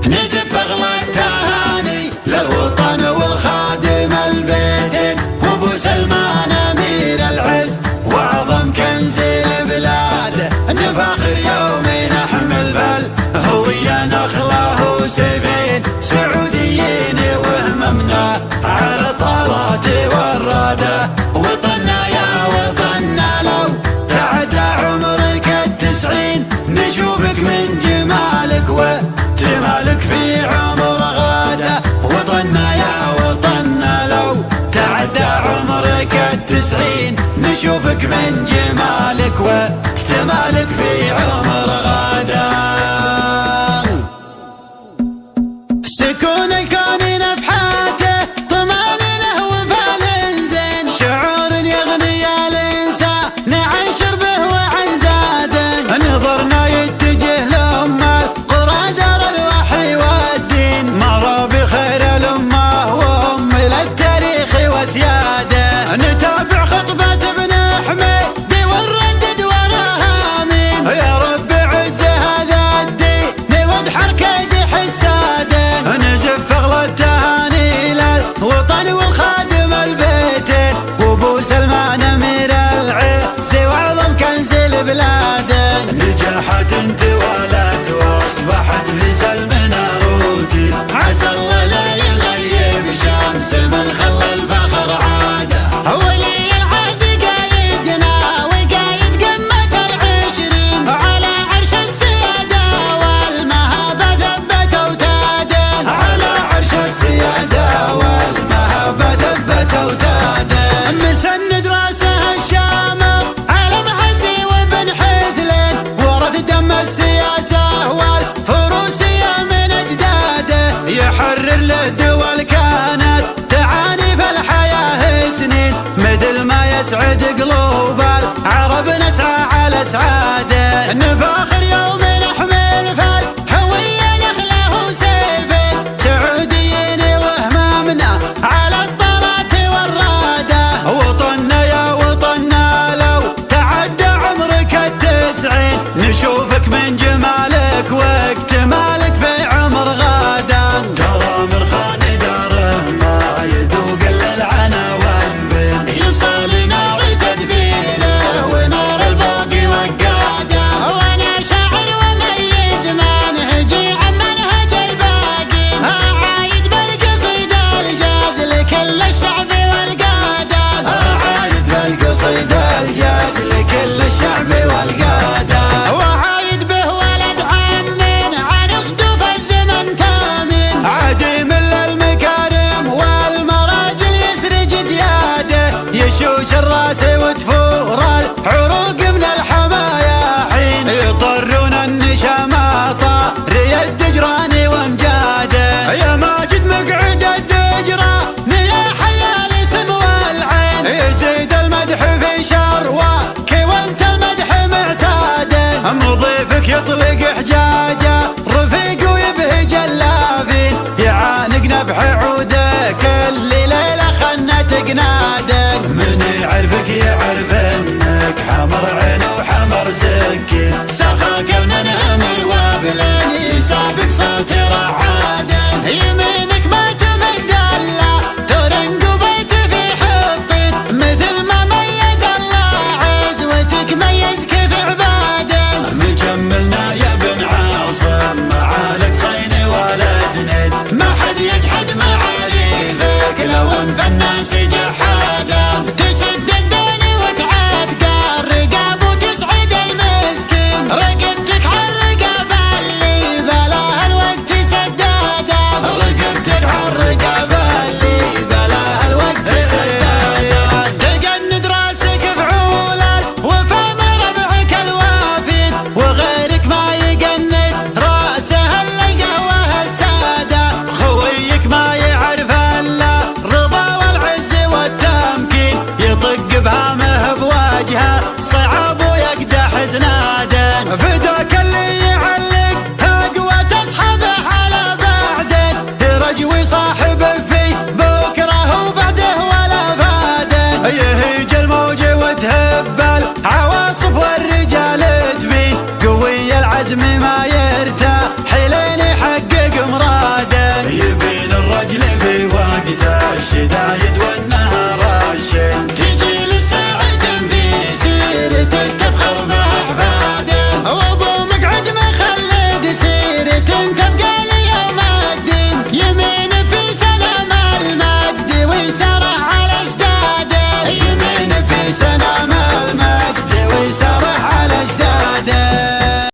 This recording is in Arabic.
نزف اغلى التهاني للوطن والخادم البيتين، وابو سلمان امير العز واعظم كنز البلاد، نفاخر يوم نحمل بالهوية نخله وسيفين، سعوديين وهممنا على الطارات والرادة، وطننا يا وطننا لو تعدى عمرك التسعين، نشوفك من جمالك وجمالك في عمر غادة، وطننا يا وطننا لو تعدى عمرك التسعين، نشوفك من جمالك واكتمالك في عمر غادة. سكون الكون نفحاته طمانينه وفال زين، شعور يغني الانسان عشر به وعن زاده، نظرنا يتجه لأمة القرى دار الوحي والدين، مروا بخير الأمة وأم للتاريخ وسياده، نتابع خطبة ابن حميد ونردد وراها امين، يا رب عز هذا الدين وادحر كيد حساده، نزف اغلى التهاني للوطن والخادم البيتين، وابو سلمان امير العز واعظم كنز البلاد، نجحت توالت واصبحت في سلمنا روتين، عسى الله لا يغيب شمس من خلى الفخر عاده، ولي العهد قايدنا وقايد قمة العشرين، على عرش السيادة والمهابة ثبت اوتاده، على عرش السيادة والمهابة ثبت اوتاده، مسند راسه الشامخ علم عزي وابن حثلين، ورث دم السياسة والفروسية من اجداده، يحرر للدول كانت تعاني في الحياة سنين، مثل ما يسعد قلوب العرب نسعى على اسعاده، نفاخر يوم نحمل فالهوية نخله وسيفين، سعوديين وهمامنا على الطلات والرادة، وطننا يا وطننا لو تعدى عمرك التسعين، نشوفك من جمالك واكتمالك في عمر غادة، ترى من خان داره ما يذوق الا العنا والبن، يصل نار تدبيره ونار البوق وقاده، وانا شاعر وميز منهجي عن منهج الباقين، عايد بالقصيد الجاز لكل الشعب والقاده، عايد بالقصيد الجاز لكل الشعب والقاده، وعايد به ولد عم عن صدوف الزمن تامين، عديم للمكارم والمراجل يسرج جياده، يشوش الراس وتفور العروق من الحمايا حين، يطرون النشامة طاري الدجران وامجاده، يا ماجد مقعد الدجران يا حيا الاسم والعين، يزيد المدح في شروك وانت المدح معتاده، مضيفك يطلق حجاجه رفيق ويبهج اللافين، يعانق نبح عودك اللي ليله خنت قناده، من يعرفك يعرف انك حمر عين وحمر سكين، سخاك